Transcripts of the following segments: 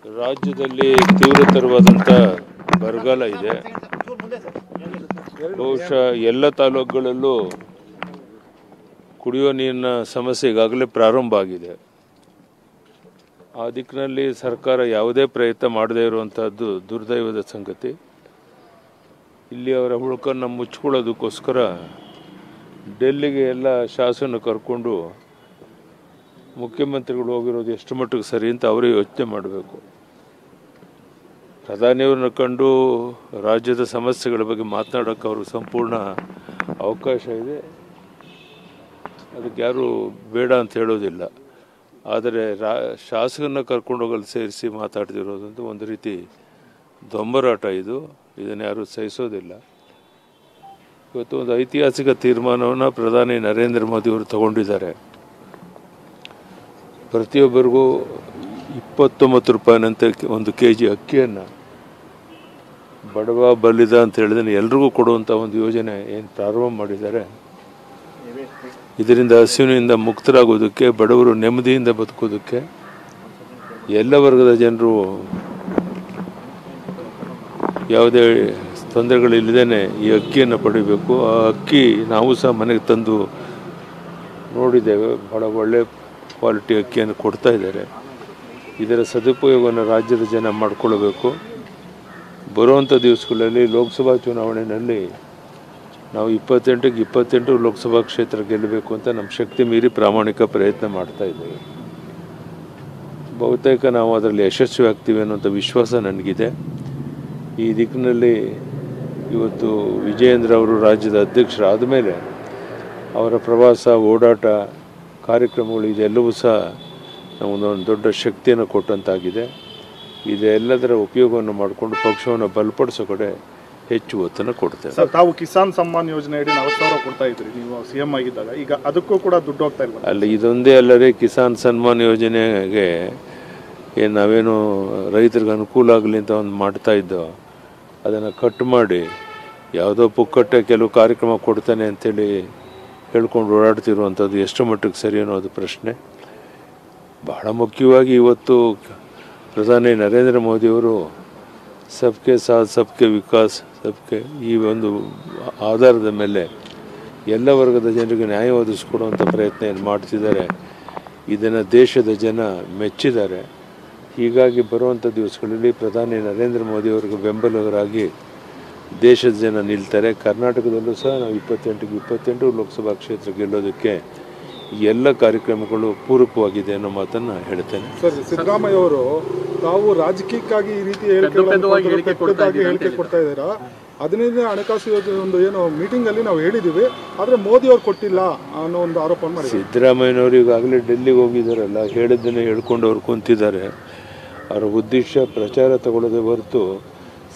ರಾಜ್ಯದಲ್ಲಿ ತೀವ್ರತರವಾದಂಥ ಬರಗಾಲ ಇದೆ. ಬಹುಶಃ ಎಲ್ಲ ತಾಲೂಕುಗಳಲ್ಲೂ ಕುಡಿಯುವ ನೀರಿನ ಸಮಸ್ಯೆ ಈಗಾಗಲೇ ಪ್ರಾರಂಭ ಆಗಿದೆ. ಆ ದಿಕ್ಕಿನಲ್ಲಿ ಸರ್ಕಾರ ಯಾವುದೇ ಪ್ರಯತ್ನ ಮಾಡದೇ ಇರುವಂತಹದ್ದು ದುರ್ದೈವದ ಸಂಗತಿ. ಇಲ್ಲಿ ಅವರ ಹುಳುಕನ್ನು ಮುಚ್ಚಿಕೊಳ್ಳೋದಕ್ಕೋಸ್ಕರ ಡೆಲ್ಲಿಗೆ ಎಲ್ಲ ಶಾಸನ ಕರ್ಕೊಂಡು ಮುಖ್ಯಮಂತ್ರಿಗಳು ಹೋಗಿರೋದು ಎಷ್ಟು ಮಟ್ಟಿಗೆ ಸರಿ ಅಂತ ಅವರೇ ಯೋಚನೆ ಮಾಡಬೇಕು. ಪ್ರಧಾನಿಯವ್ರನ್ನ ಕಂಡು ರಾಜ್ಯದ ಸಮಸ್ಯೆಗಳ ಬಗ್ಗೆ ಮಾತನಾಡೋಕ್ಕೆ ಅವ್ರಿಗೆ ಸಂಪೂರ್ಣ ಅವಕಾಶ ಇದೆ. ಅದಕ್ಕೆ ಯಾರು ಬೇಡ ಅಂತ ಹೇಳೋದಿಲ್ಲ. ಆದರೆ ಶಾಸಕರನ್ನ ಕರ್ಕೊಂಡು ಹೋಗಲು ಸೇರಿಸಿ ಮಾತಾಡ್ತಿರೋದಂತೂ ಒಂದು ರೀತಿ ದೊಂಬರಾಟ. ಇದನ್ನು ಯಾರು ಸಹಿಸೋದಿಲ್ಲ. ಇವತ್ತು ಒಂದು ಐತಿಹಾಸಿಕ ತೀರ್ಮಾನವನ್ನು ಪ್ರಧಾನಿ ನರೇಂದ್ರ ಮೋದಿ ಅವರು ತಗೊಂಡಿದ್ದಾರೆ. ಪ್ರತಿಯೊಬ್ಬರಿಗೂ 29 ರೂಪಾಯಿನಂತೆ ಒಂದು ಕೆಜಿ ಅಕ್ಕಿಯನ್ನು ಬಡವ ಬಲ್ಲಿದ ಅಂತ ಹೇಳಿದ್ರೆ ಎಲ್ರಿಗೂ ಕೊಡುವಂಥ ಒಂದು ಯೋಜನೆ ಏನು ಪ್ರಾರಂಭ ಮಾಡಿದ್ದಾರೆ. ಇದರಿಂದ ಹಸಿವಿನಿಂದ ಮುಕ್ತರಾಗೋದಕ್ಕೆ, ಬಡವರು ನೆಮ್ಮದಿಯಿಂದ ಬದುಕೋದಕ್ಕೆ, ಎಲ್ಲ ವರ್ಗದ ಜನರು ಯಾವುದೇ ತೊಂದರೆಗಳಿಲ್ಲದೇ ಈ ಅಕ್ಕಿಯನ್ನು ಪಡಿಬೇಕು. ಆ ಅಕ್ಕಿ ನಾವು ಸಹ ಮನೆಗೆ ತಂದು ನೋಡಿದ್ದೇವೆ. ಭಾಳ ಒಳ್ಳೆ ಕ್ವಾಲಿಟಿ ಅಕ್ಕಿಯನ್ನು ಕೊಡ್ತಾ ಇದ್ದಾರೆ. ಇದರ ಸದುಪಯೋಗವನ್ನು ರಾಜ್ಯದ ಜನ ಮಾಡಿಕೊಳ್ಬೇಕು. ಬರುವಂಥ ದಿವಸಗಳಲ್ಲಿ ಲೋಕಸಭಾ ಚುನಾವಣೆಯಲ್ಲಿ ನಾವು 28ಕ್ಕೆ 28 ಲೋಕಸಭಾ ಕ್ಷೇತ್ರ ಗೆಲ್ಲಬೇಕು ಅಂತ ನಮ್ಮ ಶಕ್ತಿ ಮೀರಿ ಪ್ರಾಮಾಣಿಕ ಪ್ರಯತ್ನ ಮಾಡ್ತಾ ಇದ್ದೇವೆ. ಬಹುತೇಕ ನಾವು ಅದರಲ್ಲಿ ಯಶಸ್ವಿ ಆಗ್ತೀವಿ ಅನ್ನೋಂಥ ವಿಶ್ವಾಸ ನನಗಿದೆ. ಈ ದಿಕ್ಕಿನಲ್ಲಿ ಇವತ್ತು ವಿಜಯೇಂದ್ರ ಅವರು ರಾಜ್ಯದ ಅಧ್ಯಕ್ಷರಾದ ಮೇಲೆ ಅವರ ಪ್ರವಾಸ, ಓಡಾಟ, ಕಾರ್ಯಕ್ರಮಗಳು ಇದೆಲ್ಲವೂ ಸಹ ನಮಗೊಂದು ದೊಡ್ಡ ಶಕ್ತಿಯನ್ನು ಕೊಟ್ಟಂತಾಗಿದೆ. ಇದೆಲ್ಲದರ ಉಪಯೋಗವನ್ನು ಮಾಡಿಕೊಂಡು ಪಕ್ಷವನ್ನು ಬಲಪಡಿಸೋ ಕಡೆ ಹೆಚ್ಚು ಒತ್ತನ್ನು ಕೊಡ್ತೇವೆ. ಸರ್, ತಾವು ಕಿಸಾನ್ ಸಮ್ಮಾನ್ ಯೋಜನೆ ಅಡಿ 40,000 ಕೊಡ್ತಾ ಇದ್ರಿ ನೀವು CM ಆಗಿದ್ದಾಗ. ಈಗ ಅದಕ್ಕೂ ಕೂಡ ದುಡ್ಡು ಹೋಗ್ತಾ ಇಲ್ಲ. ಅಲ್ಲಿ ಇದೊಂದೇ ಅಲ್ಲದೆ ಕಿಸಾನ್ ಸನ್ಮಾನ್ ಯೋಜನೆಗೆ ಏನು ನಾವೇನು ರೈತರಿಗೆ ಅನುಕೂಲ ಆಗಲಿ ಅಂತ ಒಂದು ಮಾಡ್ತಾ ಇದ್ದೋ, ಅದನ್ನು ಕಟ್ ಮಾಡಿ ಯಾವುದೋ ಪುಕ್ಕಟ್ಟೆ ಕೆಲವು ಕಾರ್ಯಕ್ರಮ ಕೊಡ್ತಾನೆ ಅಂತೇಳಿ ಹೇಳ್ಕೊಂಡು ಓಡಾಡ್ತಿರುವಂಥದ್ದು ಎಷ್ಟು ಮಟ್ಟಿಗೆ ಸರಿ ಅನ್ನೋದು ಪ್ರಶ್ನೆ. ಬಹಳ ಮುಖ್ಯವಾಗಿ ಇವತ್ತು ಪ್ರಧಾನಿ ನರೇಂದ್ರ ಮೋದಿಯವರು ಸಬ್ಕೆ ಸಾಥ್ ಸಬ್ಕೆ ವಿಕಾಸ್ ಸಬ್ಕೆ ಈ ಒಂದು ಆಧಾರದ ಮೇಲೆ ಎಲ್ಲ ವರ್ಗದ ಜನರಿಗೆ ನ್ಯಾಯ ಒದಗಿಸ್ಕೊಡುವಂಥ ಪ್ರಯತ್ನ ಏನು ಮಾಡ್ತಿದ್ದಾರೆ. ಇದನ್ನು ದೇಶದ ಜನ ಮೆಚ್ಚಿದ್ದಾರೆ. ಹೀಗಾಗಿ ಬರುವಂಥ ದಿವಸಗಳಲ್ಲಿ ಪ್ರಧಾನಿ ನರೇಂದ್ರ ಮೋದಿಯವರಿಗೆ ಬೆಂಬಲಿಗರಾಗಿ ದೇಶದ ಜನ ನಿಲ್ತಾರೆ. ಕರ್ನಾಟಕದಲ್ಲೂ ಸಹ ನಾವು 28ಕ್ಕೆ 28 ಲೋಕಸಭಾ ಕ್ಷೇತ್ರ ಗೆಲ್ಲೋದಕ್ಕೆ ಎಲ್ಲ ಕಾರ್ಯಕ್ರಮಗಳು ಪೂರಕವಾಗಿದೆ ಅನ್ನೋ ಮಾತನ್ನು ಹೇಳ್ತೇನೆ. ಸರ್, ಸಿದ್ದರಾಮಯ್ಯ ಅವರು ತಾವು ರಾಜಕೀಯಕ್ಕಾಗಿ ಈ ರೀತಿ ಹೇಳಿಕೆ ಕೊಡ್ತಾ ಇದ್ದೀರಾ. 15ನೇ ಹಣಕಾಸು ಯೋಜನೆ ಒಂದು ಏನೋ ಮೀಟಿಂಗಲ್ಲಿ ನಾವು ಹೇಳಿದ್ದೀವಿ, ಆದರೆ ಮೋದಿ ಅವರು ಕೊಟ್ಟಿಲ್ಲ ಅನ್ನೋ ಒಂದು ಆರೋಪ ಮಾಡಿ ಸಿದ್ದರಾಮಯ್ಯನವರು ಈಗಾಗಲೇ ಡೆಲ್ಲಿಗೆ ಹೋಗಿದ್ದಾರಲ್ಲ, ಹೇಳಿದ್ದನ್ನೇ ಹೇಳ್ಕೊಂಡು ಅವ್ರು ಕುಂತಿದ್ದಾರೆ. ಅವರ ಉದ್ದೇಶ ಪ್ರಚಾರ ತಗೊಳ್ಳೋದೇ ಹೊರತು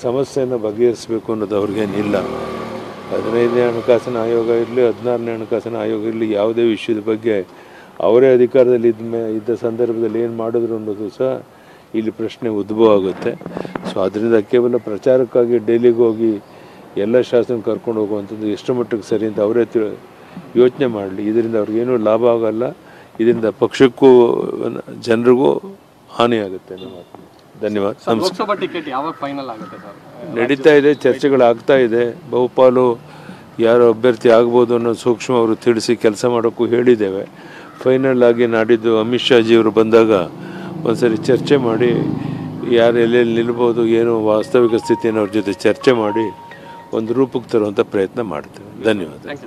ಸಮಸ್ಯೆಯನ್ನು ಬಗೆಹರಿಸಬೇಕು ಅನ್ನೋದು ಅವ್ರಿಗೇನಿಲ್ಲ. 15ನೇ ಹಣಕಾಸಿನ ಆಯೋಗ ಇರಲಿ, 16ನೇ ಹಣಕಾಸಿನ ಆಯೋಗ ಇರಲಿ, ಯಾವುದೇ ವಿಷಯದ ಬಗ್ಗೆ ಅವರೇ ಅಧಿಕಾರದಲ್ಲಿ ಇದ್ದ ಸಂದರ್ಭದಲ್ಲಿ ಏನು ಮಾಡಿದ್ರು ಅನ್ನೋದು ಸಹ ಇಲ್ಲಿ ಪ್ರಶ್ನೆ ಉದ್ಭವ ಆಗುತ್ತೆ. ಸೊ ಅದರಿಂದ ಕೇವಲ ಪ್ರಚಾರಕ್ಕಾಗಿ ಡೆಲ್ಲಿಗೆ ಹೋಗಿ ಎಲ್ಲ ಶಾಸನ ಕರ್ಕೊಂಡು ಹೋಗುವಂಥದ್ದು ಎಷ್ಟು ಮಟ್ಟಿಗೆ ಸರಿ ಅಂತ ಅವರೇ ಯೋಚನೆ ಮಾಡಲಿ. ಇದರಿಂದ ಅವ್ರಿಗೇನೂ ಲಾಭ ಆಗಲ್ಲ. ಇದರಿಂದ ಪಕ್ಷಕ್ಕೂ ಜನರಿಗೂ ಹಾನಿಯಾಗುತ್ತೆ. ಧನ್ಯವಾದ. ನಡೀತಾ ಇದೆ, ಚರ್ಚೆಗಳಾಗ್ತಾ ಇದೆ. ಬಹುಪಾಲು ಯಾರು ಅಭ್ಯರ್ಥಿ ಆಗ್ಬೋದು ಅನ್ನೋ ಸೂಕ್ಷ್ಮ ಅವರು ತಿಳಿಸಿ ಕೆಲಸ ಮಾಡೋಕ್ಕೂ ಹೇಳಿದ್ದೇವೆ. ಫೈನಲ್ ಆಗಿ ನಾಡಿದ್ದು ಅಮಿತ್ ಶಾ ಜಿಯವರು ಬಂದಾಗ ಒಂದ್ಸರಿ ಚರ್ಚೆ ಮಾಡಿ ಯಾರು ಎಲ್ಲೆಲ್ಲಿ ನಿಲ್ಬೋದು, ಏನು ವಾಸ್ತವಿಕ ಸ್ಥಿತಿಯನ್ನು ಅವ್ರ ಜೊತೆ ಚರ್ಚೆ ಮಾಡಿ ಒಂದು ರೂಪಕ್ಕೆ ತರುವಂಥ ಪ್ರಯತ್ನ ಮಾಡ್ತೇವೆ. ಧನ್ಯವಾದ.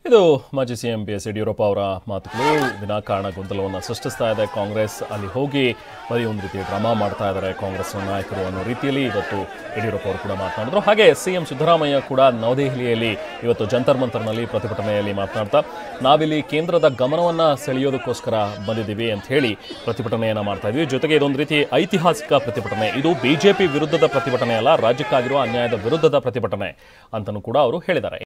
ಇದು ಮಾಜಿ CM BS ಯಡಿಯೂರಪ್ಪ ಅವರ ಮಾತುಗಳು. ವಿನಾಕಾರಣ ಗೊಂದಲವನ್ನು ಸೃಷ್ಟಿಸ್ತಾ ಇದೆ ಕಾಂಗ್ರೆಸ್. ಅಲ್ಲಿ ಹೋಗಿ ಬರೀ ಒಂದು ರೀತಿ ಡ್ರಾಮಾ ಮಾಡ್ತಾ ಇದ್ದಾರೆ ಕಾಂಗ್ರೆಸ್ ನಾಯಕರು ಅನ್ನೋ ರೀತಿಯಲ್ಲಿ ಇವತ್ತು ಯಡಿಯೂರಪ್ಪ ಅವರು ಕೂಡ ಮಾತನಾಡಿದ್ರು. ಹಾಗೆ CM ಸಿದ್ದರಾಮಯ್ಯ ಕೂಡ ನವದೆಹಲಿಯಲ್ಲಿ ಇವತ್ತು ಜಂತರ್ ಮಂತರ್ನಲ್ಲಿ ಪ್ರತಿಭಟನೆಯಲ್ಲಿ ಮಾತನಾಡ್ತಾ, ನಾವಿಲ್ಲಿ ಕೇಂದ್ರದ ಗಮನವನ್ನು ಸೆಳೆಯೋದಕ್ಕೋಸ್ಕರ ಬಂದಿದ್ದೀವಿ ಅಂತ ಹೇಳಿ ಪ್ರತಿಭಟನೆಯನ್ನು ಮಾಡ್ತಾ ಇದ್ವಿ. ಜೊತೆಗೆ ಇದೊಂದು ರೀತಿ ಐತಿಹಾಸಿಕ ಪ್ರತಿಭಟನೆ. ಇದು BJP ವಿರುದ್ಧದ ಪ್ರತಿಭಟನೆ ಅಲ್ಲ, ರಾಜ್ಯಕ್ಕಾಗಿರುವ ಅನ್ಯಾಯದ ವಿರುದ್ಧದ ಪ್ರತಿಭಟನೆ ಅಂತಲೂ ಕೂಡ ಅವರು ಹೇಳಿದ್ದಾರೆ.